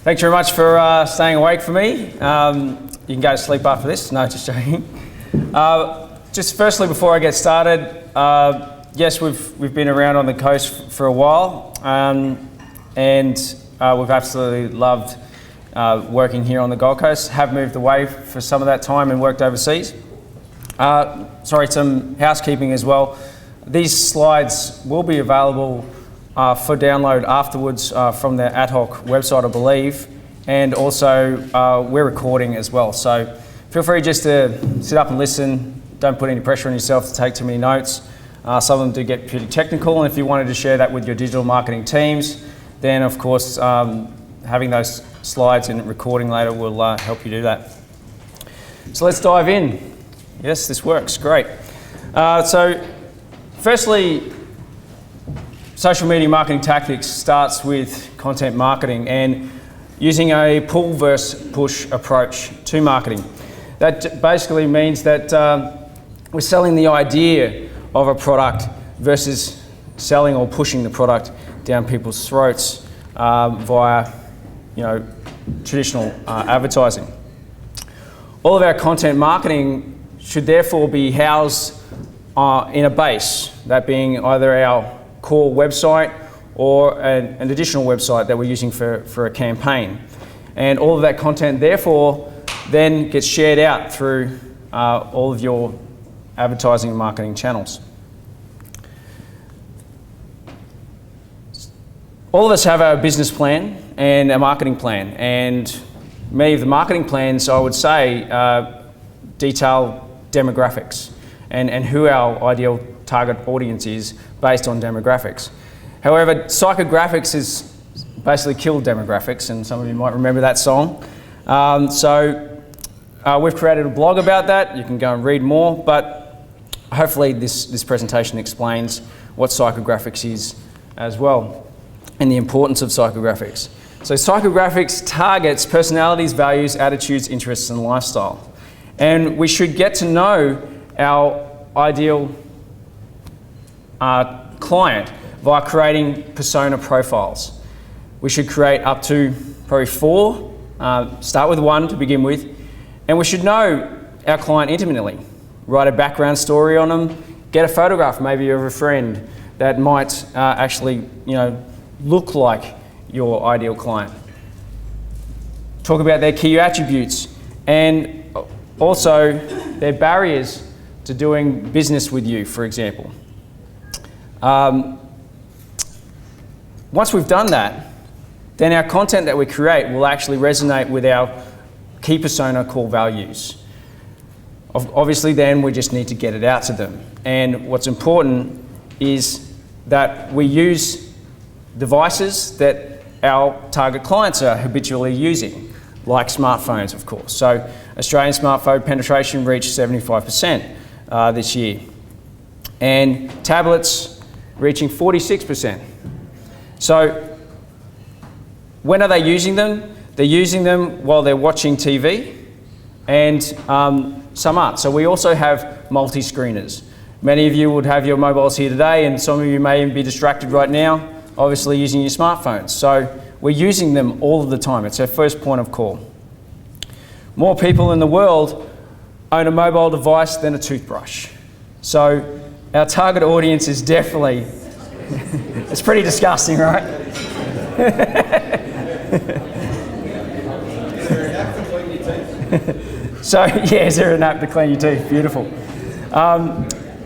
Thanks very much for staying awake for me. You can go to sleep after this. No, just joking. Just firstly, before I get started, yes, we've been around on the coast for a while, and we've absolutely loved working here on the Gold Coast. Have moved away for some of that time and worked overseas. Some housekeeping as well. These slides will be available for download afterwards from the ATHOC website, I believe, and also we're recording as well. So feel free just to sit up and listen. Don't put any pressure on yourself to take too many notes. Some of them do get pretty technical, and if you wanted to share that with your digital marketing teams, then of course having those slides and recording later will help you do that. So let's dive in. Yes, this works, great. So firstly, social media marketing tactics starts with content marketing and using a pull versus push approach to marketing. That basically means that we're selling the idea of a product versus selling or pushing the product down people's throats via, traditional advertising. All of our content marketing should therefore be housed in a base, that being either our core website or an additional website that we're using for a campaign. And all of that content therefore then gets shared out through all of your advertising and marketing channels. All of us have a business plan and a marketing plan, and many of the marketing plans, I would say, detail demographics and who our ideal target audience is based on demographics. However, psychographics has basically killed demographics, and some of you might remember that song. We've created a blog about that. You can go and read more, but hopefully this presentation explains what psychographics is as well and the importance of psychographics. So psychographics targets personalities, values, attitudes, interests, and lifestyle. And we should get to know our ideal client via creating persona profiles. We should create up to probably 4, start with 1 to begin with, and we should know our client intimately. Write a background story on them, get a photograph maybe of a friend that might actually look like your ideal client. Talk about their key attributes and also their barriers to doing business with you, for example. Once we've done that, then our content that we create will actually resonate with our key persona core values. Obviously then we just need to get it out to them. And what's important is that we use devices that our target clients are habitually using, like smartphones, of course. So Australian smartphone penetration reached 75% this year, and tablets reaching 46%. So when are they using them? They're using them while they're watching TV, and some aren't. So we also have multi-screeners. Many of you would have your mobiles here today, and some of you may even be distracted right now, obviously using your smartphones. So we're using them all of the time. It's our first point of call. More people in the world own a mobile device than a toothbrush. So our target audience is definitely, it's pretty disgusting, right? So yeah, is there an app to clean your teeth? Beautiful.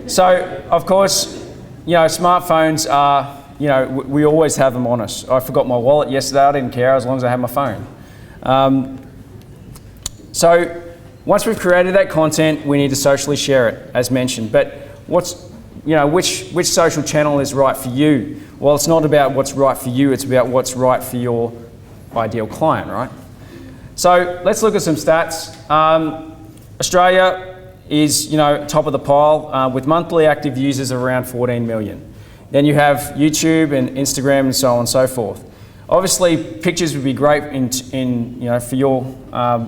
So of course, smartphones are, we always have them on us. I forgot my wallet yesterday. I didn't care as long as I had my phone. So once we've created that content, we need to socially share it, as mentioned. But which social channel is right for you? Well, it's not about what's right for you. It's about what's right for your ideal client, right? So let's look at some stats. Australia is, top of the pile with monthly active users of around 14 million. Then you have YouTube and Instagram and so on and so forth. Obviously, pictures would be great for your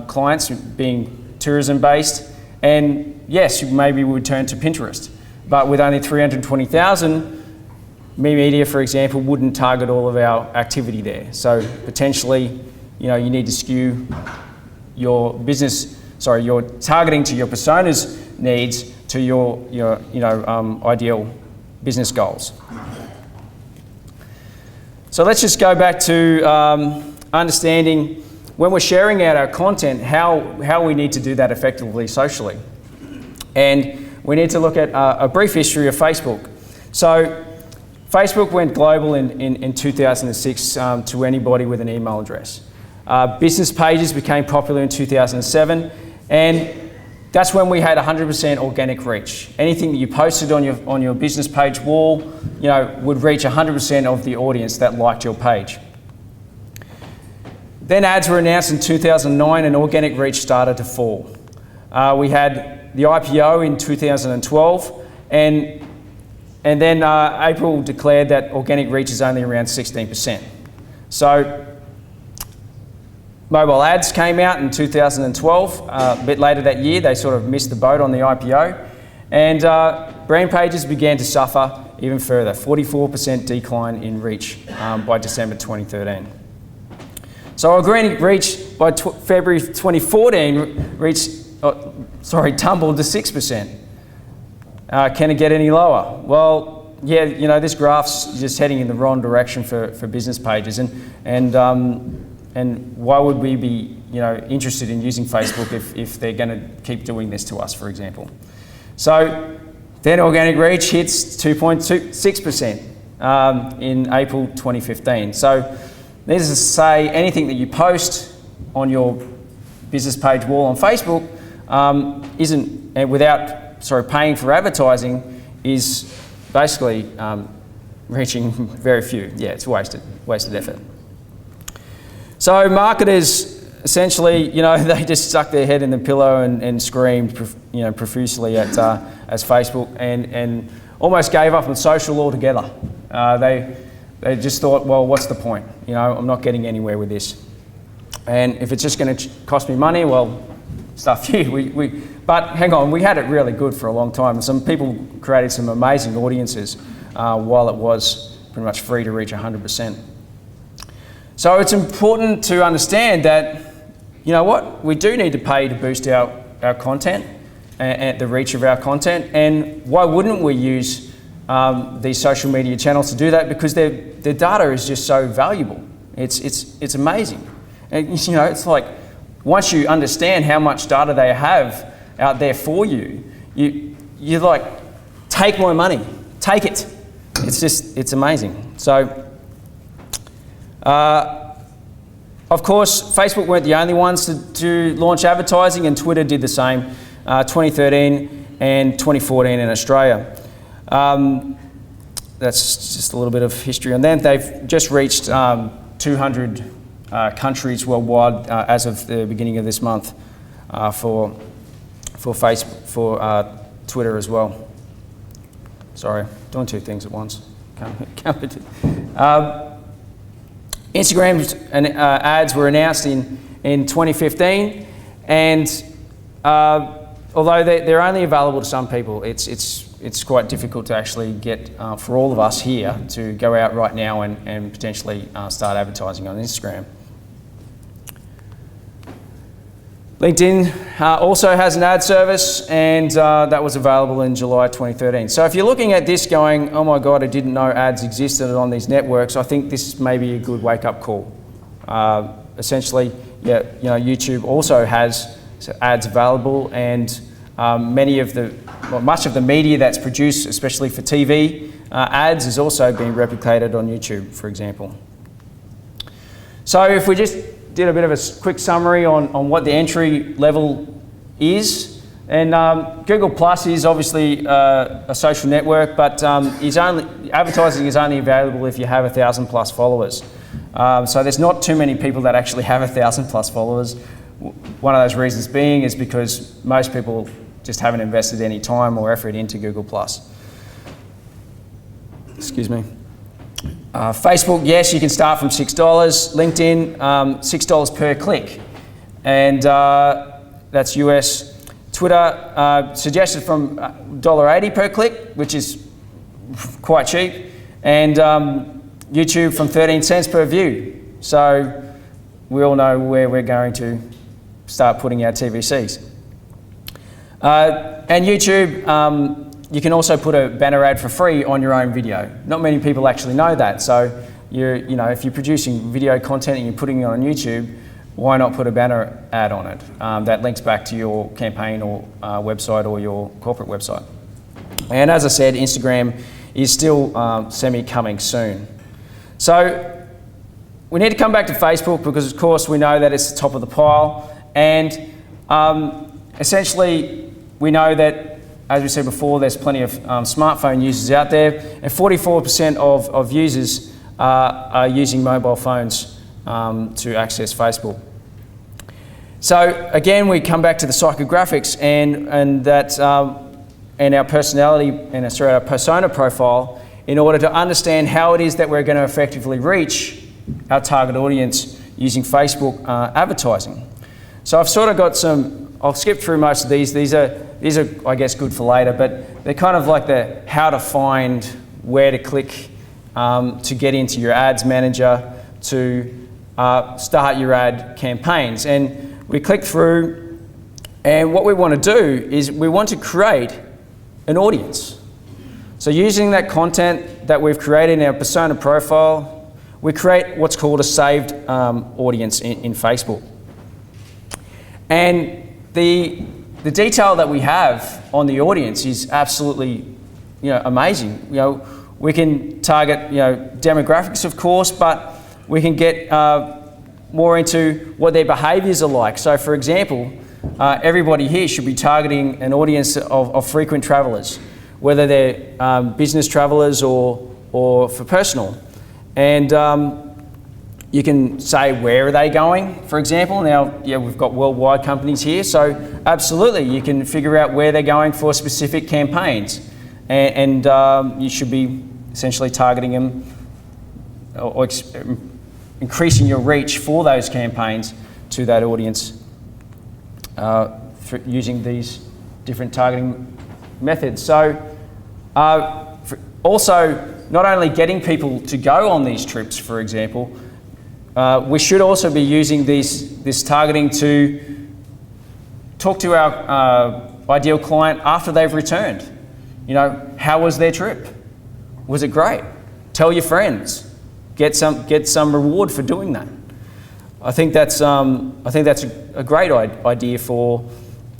clients being tourism-based, and yes, maybe we would turn to Pinterest. But with only 320,000, Me Media, for example, wouldn't target all of our activity there. So potentially, you need to skew your your targeting to your persona's needs to your ideal business goals. So let's just go back to understanding when we're sharing out our content, how we need to do that effectively socially. And we need to look at a brief history of Facebook. So Facebook went global in 2006 to anybody with an email address. Business pages became popular in 2007, and that's when we had 100% organic reach. Anything that you posted on your business page wall, would reach 100% of the audience that liked your page. Then ads were announced in 2009, and organic reach started to fall. We had the IPO in 2012, and then April declared that organic reach is only around 16%. So mobile ads came out in 2012. A bit later that year, they sort of missed the boat on the IPO. And brand pages began to suffer even further, 44% decline in reach by December 2013. So organic reach by February 2014 tumbled to 6%. Can it get any lower? Well, yeah, this graph's just heading in the wrong direction for business pages. And why would we be, interested in using Facebook if they're going to keep doing this to us, for example? So then organic reach hits 2.6% in April 2015. So needless to say, anything that you post on your business page wall on Facebook paying for advertising is basically reaching very few. Yeah, it's wasted effort. So marketers essentially, they just stuck their head in the pillow and screamed, profusely at Facebook and almost gave up on social altogether. They just thought, well, what's the point? I'm not getting anywhere with this. And if it's just going to cost me money, well, stuff you. But hang on, we had it really good for a long time. And some people created some amazing audiences while it was pretty much free to reach 100%. So it's important to understand that, we do need to pay to boost our content and the reach of our content. And why wouldn't we use these social media channels to do that? Because their data is just so valuable. It's amazing. And it's like once you understand how much data they have out there for you, you're like, take my money, take it. It's amazing. So. Of course, Facebook weren't the only ones to launch advertising, and Twitter did the same, 2013 and 2014 in Australia. That's just a little bit of history on them. They've just reached 200 countries worldwide as of the beginning of this month for Twitter as well. Sorry, doing two things at once. Instagram and ads were announced in 2015, and although they're only available to some people, it's quite difficult to actually get for all of us here to go out right now and potentially start advertising on Instagram. LinkedIn also has an ad service, and that was available in July 2013. So if you're looking at this going, oh my God, I didn't know ads existed on these networks, I think this may be a good wake-up call. Essentially, YouTube also has ads available, and much of the media that's produced, especially for TV ads, is also being replicated on YouTube, for example. So if we just did a bit of a quick summary on what the entry level is, and Google Plus is obviously a social network, but advertising is only available if you have 1,000 plus followers. So there's not too many people that actually have 1,000 plus followers. One of those reasons being is because most people just haven't invested any time or effort into Google Plus. Excuse me. Facebook, yes, you can start from $6. LinkedIn, $6 per click, and that's US. Twitter, suggested from $1.80 per click, which is quite cheap, and YouTube from 13 cents per view. So we all know where we're going to start putting our TVCs. And YouTube, you can also put a banner ad for free on your own video. Not many people actually know that. So if you're producing video content and you're putting it on YouTube, why not put a banner ad on it that links back to your campaign or website or your corporate website? And as I said, Instagram is still semi-coming soon. So we need to come back to Facebook because, of course, we know that it's the top of the pile. And essentially, we know that, as we said before, there's plenty of smartphone users out there, and 44% of users are using mobile phones to access Facebook. So again, we come back to the psychographics and our personality and our persona profile in order to understand how it is that we're going to effectively reach our target audience using Facebook advertising. So I've sort of got some, I'll skip through most of these. These are, I guess, good for later, but they're kind of like the how to find, where to click to get into your ads manager, to start your ad campaigns. And we click through, and what we want to do is we want to create an audience. So using that content that we've created in our persona profile, we create what's called a saved audience in Facebook. And the detail that we have on the audience is absolutely, amazing. We can target, demographics, of course, but we can get more into what their behaviours are like. So, for example, everybody here should be targeting an audience of frequent travellers, whether they're business travellers or for personal. And you can say, where are they going, for example. Now, we've got worldwide companies here, so absolutely, you can figure out where they're going for specific campaigns. And you should be essentially targeting them or increasing your reach for those campaigns to that audience using these different targeting methods. So also, not only getting people to go on these trips, for example, we should also be using this targeting to talk to our ideal client after they've returned. How was their trip? Was it great? Tell your friends. Get some reward for doing that. I think that's a great idea for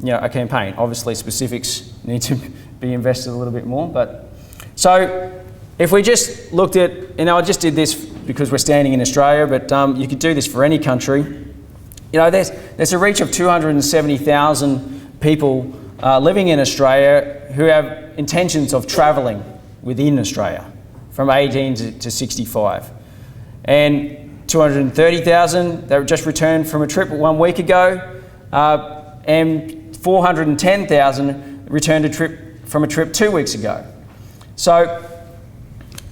a campaign. Obviously, specifics need to be invested a little bit more. But so if we just looked at, I just did this because we're standing in Australia, but you could do this for any country. There's a reach of 270,000 people living in Australia who have intentions of travelling within Australia from 18 to 65. And 230,000 that just returned from a trip 1 week ago, and 410,000 returned from a trip 2 weeks ago. So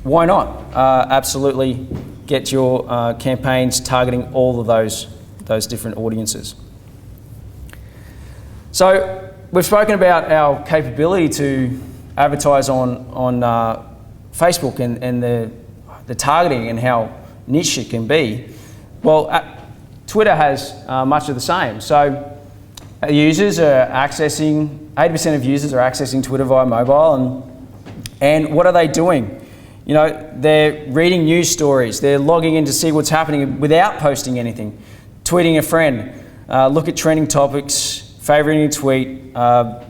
why not absolutely get your campaigns targeting all of those different audiences. So we've spoken about our capability to advertise on Facebook and the targeting and how niche it can be. Well, Twitter has much of the same. So users are accessing, 80% of users are accessing Twitter via mobile, and what are they doing? They're reading news stories, they're logging in to see what's happening without posting anything, tweeting a friend, look at trending topics, favoriting a tweet,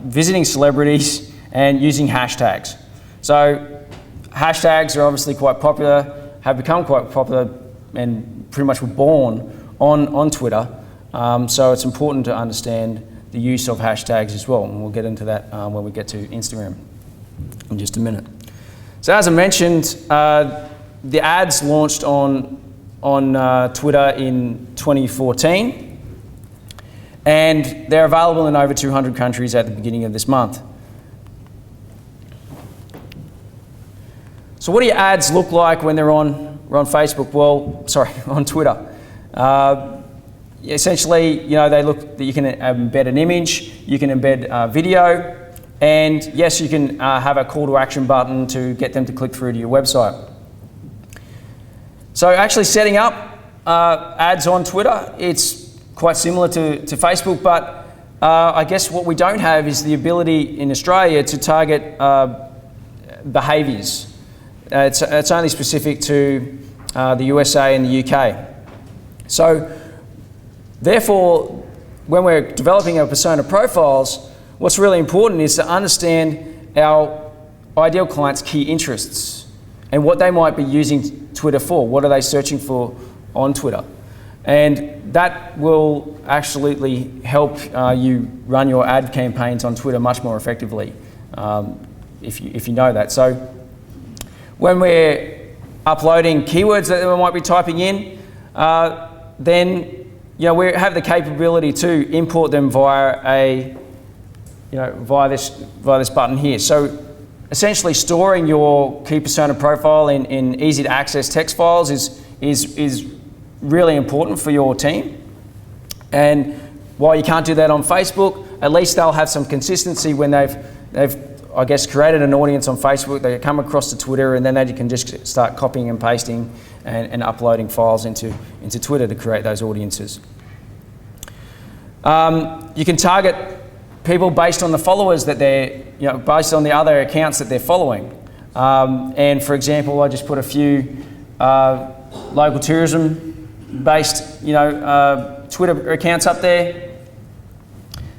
visiting celebrities, and using hashtags. So hashtags are obviously quite popular, have become quite popular, and pretty much were born on Twitter. So it's important to understand the use of hashtags as well, and we'll get into that when we get to Instagram in just a minute. So as I mentioned, the ads launched on Twitter in 2014, and they're available in over 200 countries at the beginning of this month. So what do your ads look like when they're on Facebook? Well, sorry, on Twitter. Essentially, they look that you can embed an image, you can embed video, and yes, you can have a call to action button to get them to click through to your website. So actually setting up ads on Twitter. It's quite similar to Facebook, but I guess what we don't have is the ability in Australia to target behaviours. It's only specific to the USA and the UK. So therefore, when we're developing our persona profiles, what's really important is to understand our ideal client's key interests and what they might be using Twitter for. What are they searching for on Twitter? And that will absolutely help you run your ad campaigns on Twitter much more effectively if you know that. So when we're uploading keywords that we might be typing in, then we have the capability to import them via this button here. So essentially storing your key persona profile in easy to access text files is really important for your team. And while you can't do that on Facebook, at least they'll have some consistency when they've I guess created an audience on Facebook. They come across to Twitter, and then they can just start copying and pasting and uploading files into Twitter to create those audiences. You can target people based on the followers that they're, based on the other accounts that they're following. And for example, I just put a few local tourism-based, Twitter accounts up there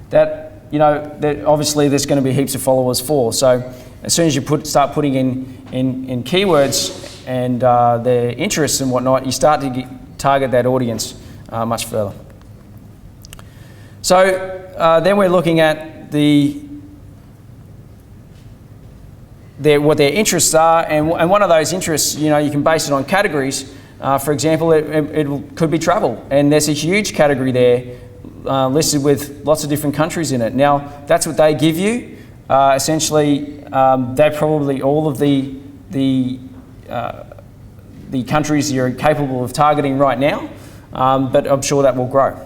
that, that obviously there's going to be heaps of followers for. So as soon as you start putting in keywords and their interests and whatnot, you start to target that audience much further. So then we're looking at what their interests are, and one of those interests, you can base it on categories. For example, it could be travel, and there's a huge category there listed with lots of different countries in it. Now, that's what they give you. Essentially, they're probably all of the countries you're capable of targeting right now, but I'm sure that will grow.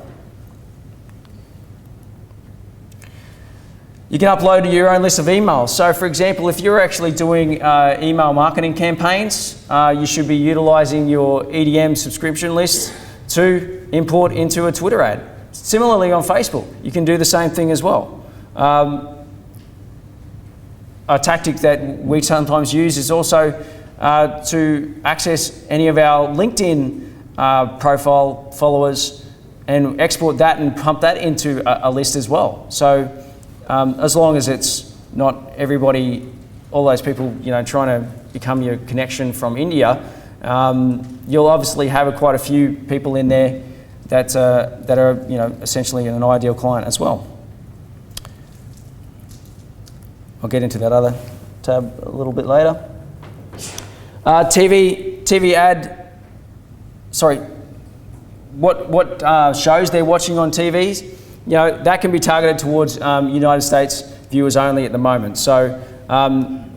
You can upload your own list of emails. So for example, if you're actually doing email marketing campaigns, you should be utilizing your EDM subscription list to import into a Twitter ad. Similarly on Facebook, you can do the same thing as well. A tactic that we sometimes use is also to access any of our LinkedIn profile followers and export that and pump that into a list as well. So as long as it's not everybody, all those people, trying to become your connection from India, you'll obviously have quite a few people in there that are essentially an ideal client as well. I'll get into that other tab a little bit later. TV ad. Sorry. What shows they're watching on TVs? That can be targeted towards United States viewers only at the moment. So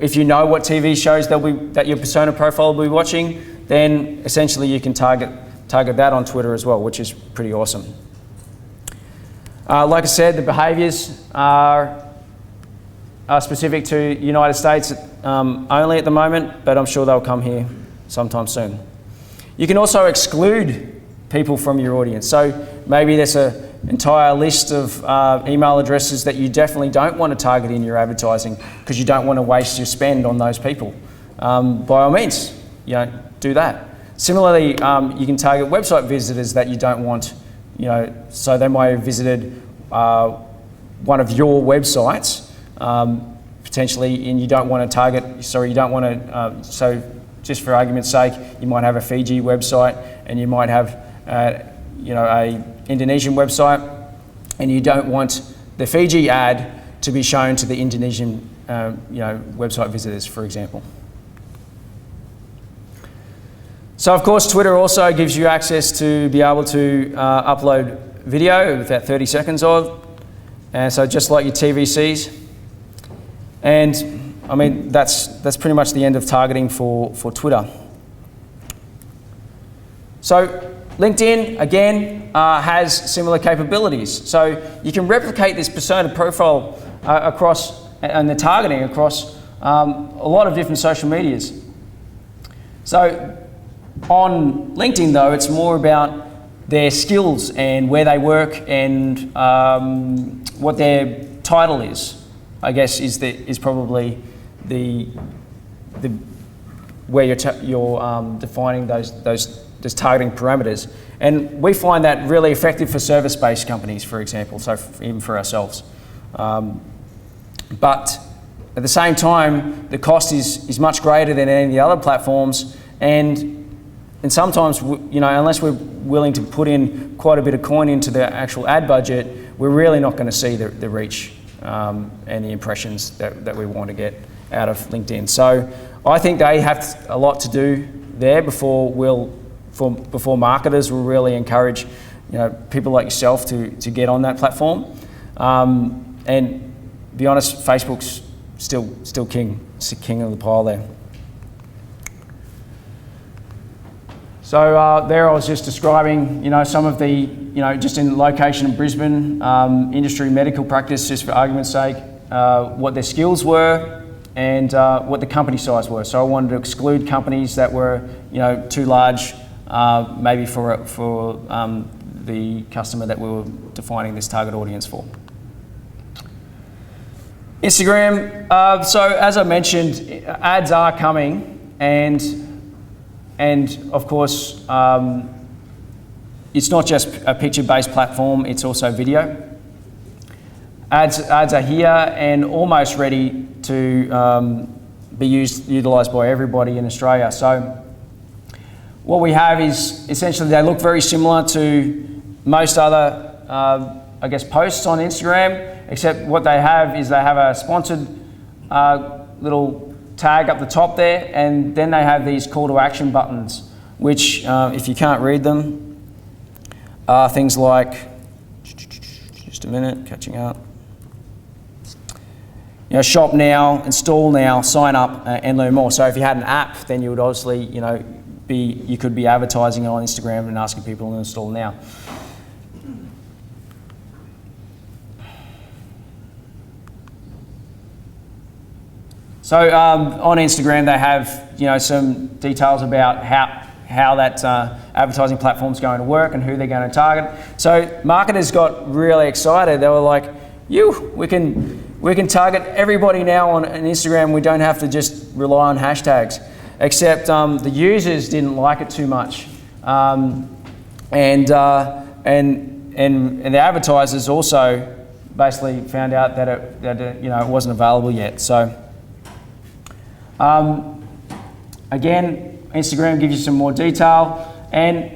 if you know what TV shows that your persona profile will be watching, then essentially you can target that on Twitter as well, which is pretty awesome. Like I said, the behaviours are specific to United States only at the moment, but I'm sure they'll come here sometime soon. You can also exclude people from your audience. So maybe there's an entire list of email addresses that you definitely don't want to target in your advertising because you don't want to waste your spend on those people. By all means, do that. Similarly, you can target website visitors that you don't want, so they might have visited one of your websites potentially, and you don't want to target. Sorry, you don't want to. So, just for argument's sake, you might have a Fiji website, and you might have, a Indonesian website, and you don't want the Fiji ad to be shown to the Indonesian, website visitors, for example. So of course, Twitter also gives you access to be able to upload video with that 30 seconds of, and so just like your TVCs. And I mean, that's pretty much the end of targeting for Twitter. So LinkedIn, again, has similar capabilities. So you can replicate this persona profile across, and the targeting across a lot of different social medias. So on LinkedIn though, it's more about their skills and where they work and what their title is, I guess, is probably the where you're defining those targeting parameters. And we find that really effective for service-based companies, for example, so even for ourselves. But at the same time, the cost is much greater than any of the other platforms, and sometimes, unless we're willing to put in quite a bit of coin into the actual ad budget, we're really not going to see the reach and the impressions that we want to get out of LinkedIn. So I think they have a lot to do there before marketers will really encourage people like yourself to get on that platform. And to be honest, Facebook's still king of the pile there. So there I was just describing, some of the, just in location in Brisbane, industry medical practice, just for argument's sake, what their skills were and what the company size were. So I wanted to exclude companies that were, too large, maybe for the customer that we were defining this target audience for. Instagram. So as I mentioned, ads are coming, and of course, it's not just a picture-based platform, it's also video. Ads are here and almost ready to be utilised by everybody in Australia. So what we have is essentially they look very similar to most other, posts on Instagram, except what they have is they have a sponsored little tag up the top there, and then they have these call to action buttons, which if you can't read them, are things like, just a minute, catching up. Shop now, install now, sign up, and learn more. So if you had an app, then you would obviously, you could be advertising on Instagram and asking people to install now. So on Instagram, they have some details about how that advertising platform is going to work and who they're going to target. So marketers got really excited. They were like, we can target everybody now on Instagram. We don't have to just rely on hashtags." Except the users didn't like it too much, and the advertisers also basically found out that it wasn't available yet. So. Again, Instagram gives you some more detail, and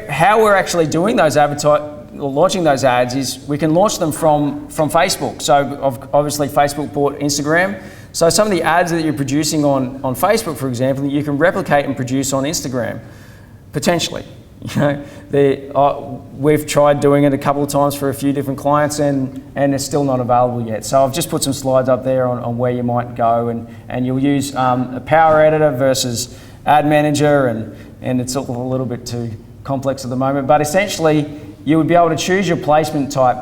how we're actually doing those launching those ads is we can launch them from Facebook. So obviously Facebook bought Instagram. So some of the ads that you're producing on Facebook, for example, you can replicate and produce on Instagram, potentially. We've tried doing it a couple of times for a few different clients, and it's still not available yet. So I've just put some slides up there on where you might go, and you'll use a Power Editor versus Ad Manager, and it's a little bit too complex at the moment. But essentially, you would be able to choose your placement type,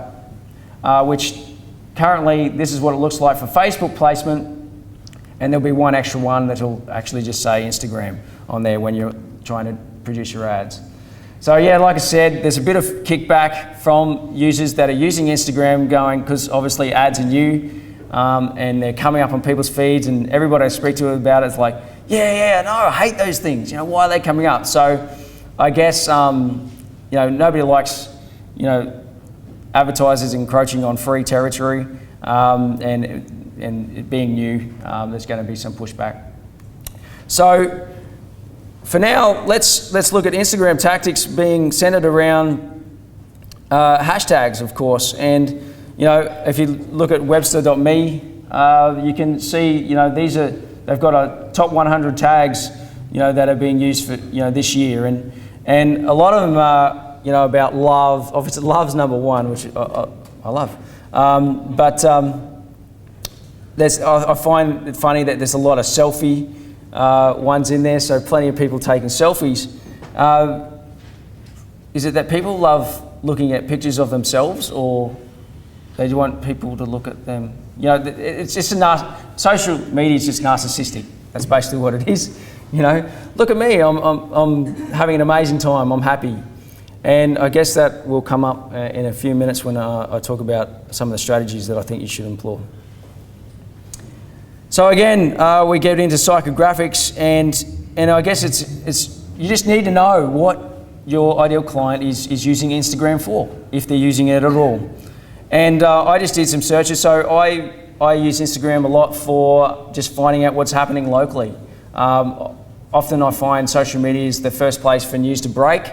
which currently this is what it looks like for Facebook placement, and there'll be one extra one that'll actually just say Instagram on there when you're trying to produce your ads. So yeah, like I said, there's a bit of kickback from users that are using Instagram because obviously ads are new, and they're coming up on people's feeds, and everybody I speak to about it is like, no, I hate those things. Why are they coming up? So I guess, nobody likes, advertisers encroaching on free territory, and it being new, there's going to be some pushback. So for now, let's look at Instagram tactics being centered around hashtags, of course. And if you look at Webster.me, you can see they've got a top 100 tags that are being used for this year, and a lot of them are about love. Obviously, love's number one, which I love. I find it funny that there's a lot of selfie ones in there, so plenty of people taking selfies. Is it that people love looking at pictures of themselves, or they want people to look at them? It's just social media is just narcissistic. That's basically what it is. Look at me, I'm having an amazing time, I'm happy. And I guess that will come up in a few minutes when I talk about some of the strategies that I think you should employ. So again, we get into psychographics, and I guess it's you just need to know what your ideal client is using Instagram for, if they're using it at all. And I just did some searches. So I use Instagram a lot for just finding out what's happening locally. Often I find social media is the first place for news to break.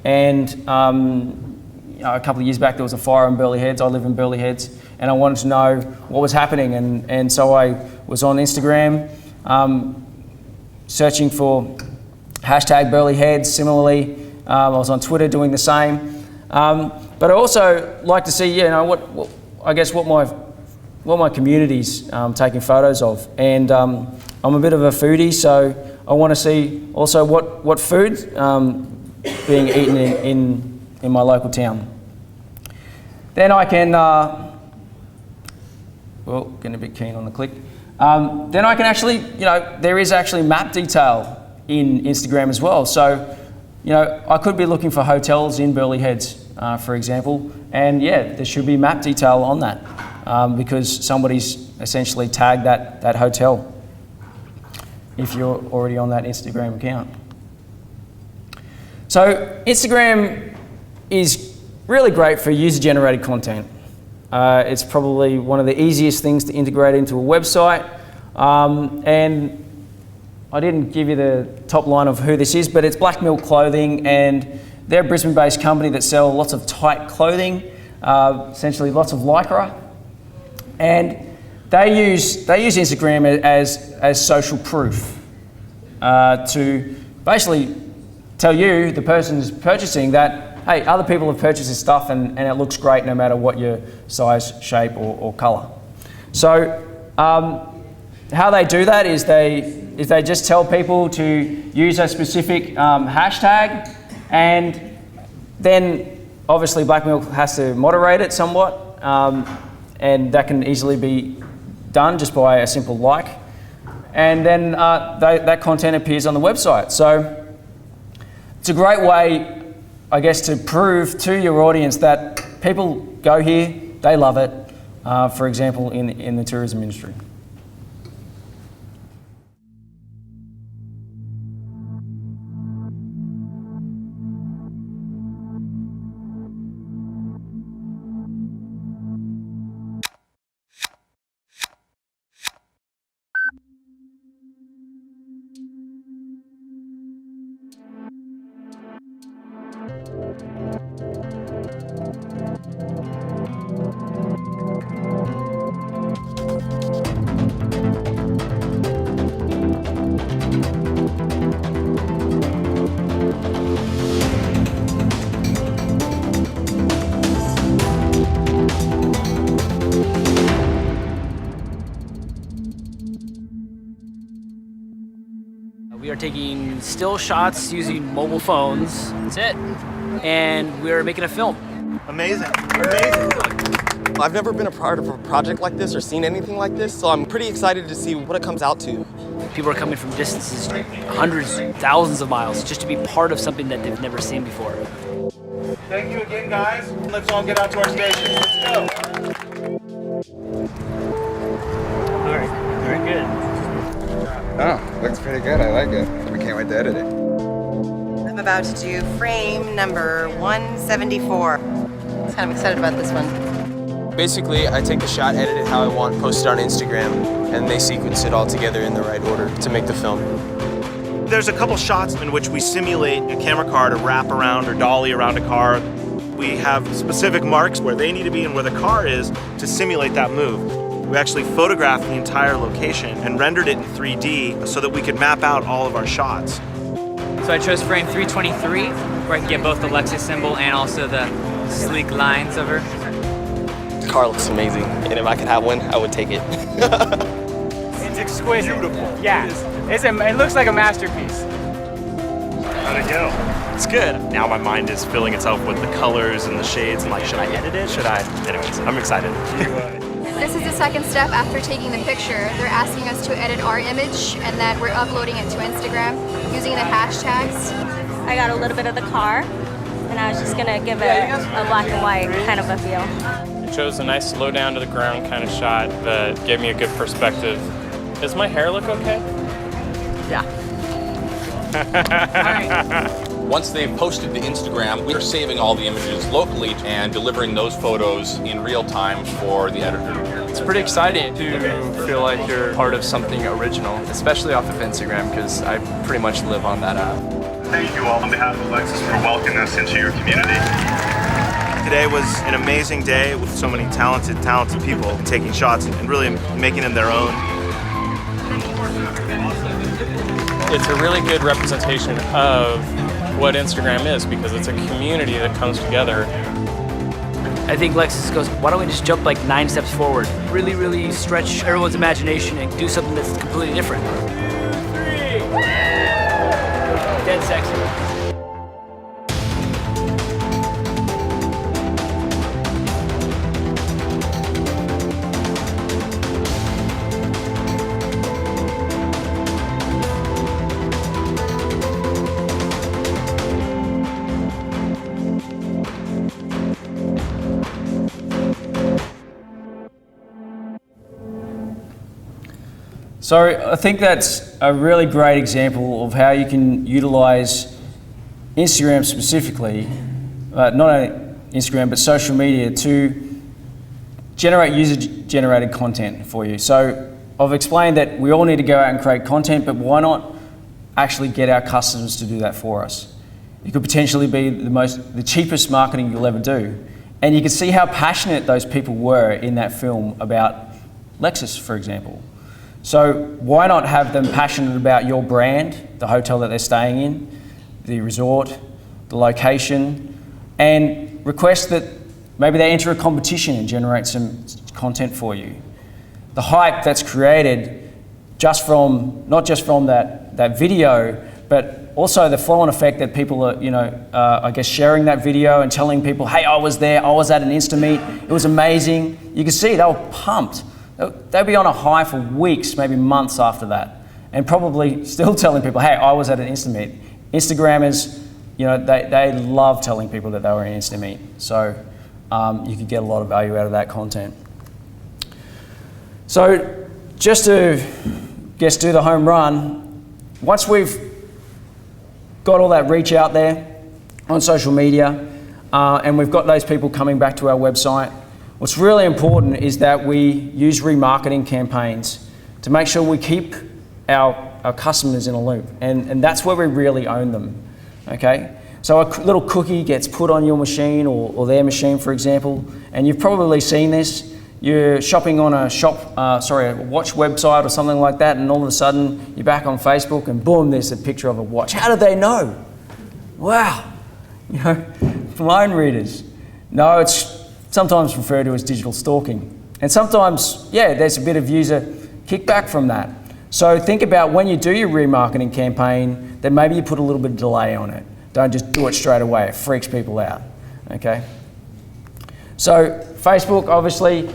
And a couple of years back there was a fire in Burleigh Heads. I live in Burleigh Heads, and I wanted to know what was happening. And so I was on Instagram searching for hashtag Burleigh Heads. Similarly, I was on Twitter doing the same. But I also like to see, what my community's taking photos of. And I'm a bit of a foodie, so I want to see also what food being eaten in my local town. Then I can, getting a bit keen on the click. Then I can actually, there is actually map detail in Instagram as well. So, I could be looking for hotels in Burleigh Heads, for example, and there should be map detail on that because somebody's essentially tagged that hotel if you're already on that Instagram account. So Instagram is really great for user-generated content. It's probably one of the easiest things to integrate into a website. And I didn't give you the top line of who this is, but it's Black Milk Clothing, and they're a Brisbane-based company that sell lots of tight clothing, essentially lots of lycra. And they use Instagram as social proof to basically tell you, the person who's purchasing, that, hey, other people have purchased this stuff and it looks great no matter what your size, shape, or colour. So how they do that is they just tell people to use a specific hashtag, and then obviously Black Milk has to moderate it somewhat, and that can easily be done just by a simple like, and then that content appears on the website. So it's a great way, I guess, to prove to your audience that people go here, they love it, for example, in the tourism industry. We are taking still shots using mobile phones. That's it. And we're making a film. Amazing. Amazing. I've never been a part of a project like this or seen anything like this, so I'm pretty excited to see what it comes out to. People are coming from distances, hundreds, thousands of miles, just to be part of something that they've never seen before. Thank you again, guys. Let's all get out to our station. Let's go. All right, very good. Oh, looks pretty good. I like it. We can't wait to edit it. I'm about to do frame number 174. I'm kind of excited about this one. Basically, I take the shot, edit it how I want, post it on Instagram, and they sequence it all together in the right order to make the film. There's a couple shots in which we simulate a camera car to wrap around or dolly around a car. We have specific marks where they need to be and where the car is to simulate that move. We actually photographed the entire location and rendered it in 3D so that we could map out all of our shots. So I chose frame 323, where I can get both the Lexus symbol and also the sleek lines of her. The car looks amazing, and if I could have one, I would take it. It's exquisite. Beautiful. Yeah, it looks like a masterpiece. How'd it go? It's good. Now my mind is filling itself with the colors and the shades, and like, should I edit it? Should I? Anyways, I'm excited. This is the second step after taking the picture. They're asking us to edit our image and that we're uploading it to Instagram using the hashtags. I got a little bit of the car and I was just gonna give it a black and white kind of a feel. I chose a nice low down to the ground kind of shot that gave me a good perspective. Does my hair look okay? Yeah. Once they've posted to Instagram, we're saving all the images locally and delivering those photos in real time for the editor. It's pretty exciting to feel like you're part of something original, especially off of Instagram, because I pretty much live on that app. Thank you all on behalf of Lexus for welcoming us into your community. Today was an amazing day with so many talented people taking shots and really making them their own. It's a really good representation of what Instagram is, because it's a community that comes together. I think Lexus goes, why don't we just jump like 9 steps forward? Really, really stretch everyone's imagination and do something that's completely different. 3! Dead sexy. So I think that's a really great example of how you can utilize Instagram specifically, not only Instagram, but social media to generate user-generated content for you. So I've explained that we all need to go out and create content, but why not actually get our customers to do that for us? It could potentially be the cheapest marketing you'll ever do. And you can see how passionate those people were in that film about Lexus, for example. So why not have them passionate about your brand, the hotel that they're staying in, the resort, the location, and request that maybe they enter a competition and generate some content for you. The hype that's created not just from that video, but also the flow-on effect that people are, I guess, sharing that video and telling people, hey, I was there, I was at an Insta-meet, it was amazing. You can see they were pumped. They'd be on a high for weeks, maybe months after that, and probably still telling people, hey, I was at an Insta-meet. Instagrammers, they love telling people that they were at an Insta-meet. So you could get a lot of value out of that content. So just to, do the home run, once we've got all that reach out there on social media, and we've got those people coming back to our website, what's really important is that we use remarketing campaigns to make sure we keep our customers in a loop, and that's where we really own them, okay? So a little cookie gets put on your machine or their machine, for example, and you've probably seen this. You're shopping on a watch website or something like that, and all of a sudden you're back on Facebook and boom, there's a picture of a watch. How did they know? Wow, phone readers. No, it's sometimes referred to as digital stalking. And sometimes, there's a bit of user kickback from that. So think about when you do your remarketing campaign, that maybe you put a little bit of delay on it. Don't just do it straight away, it freaks people out, okay? So Facebook, obviously,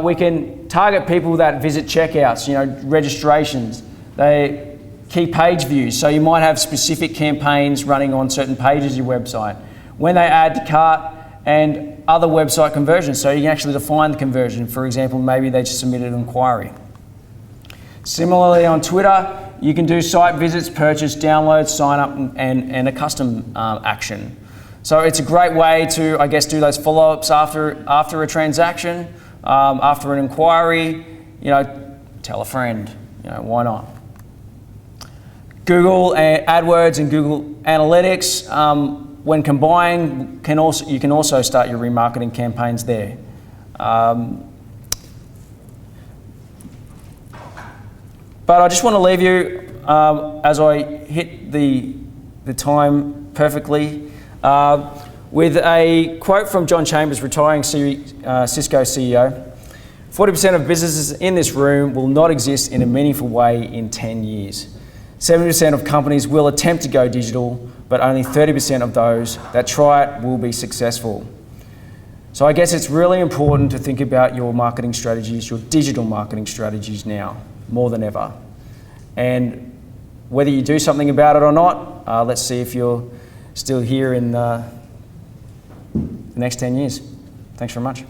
we can target people that visit checkouts, registrations, they key page views. So you might have specific campaigns running on certain pages of your website. When they add to cart, and other website conversions, so you can actually define the conversion. For example, maybe they just submitted an inquiry. Similarly on Twitter, you can do site visits, purchase, download, sign up, and a custom action. So it's a great way to, do those follow-ups after a transaction, after an inquiry, tell a friend, why not? Google AdWords and Google Analytics, when combined, you can also start your remarketing campaigns there. But I just want to leave you, as I hit the time perfectly, with a quote from John Chambers, retiring Cisco CEO. 40% of businesses in this room will not exist in a meaningful way in 10 years. 70% of companies will attempt to go digital, but only 30% of those that try it will be successful. So I guess it's really important to think about your marketing strategies, your digital marketing strategies now, more than ever. And whether you do something about it or not, let's see if you're still here in the next 10 years. Thanks very much.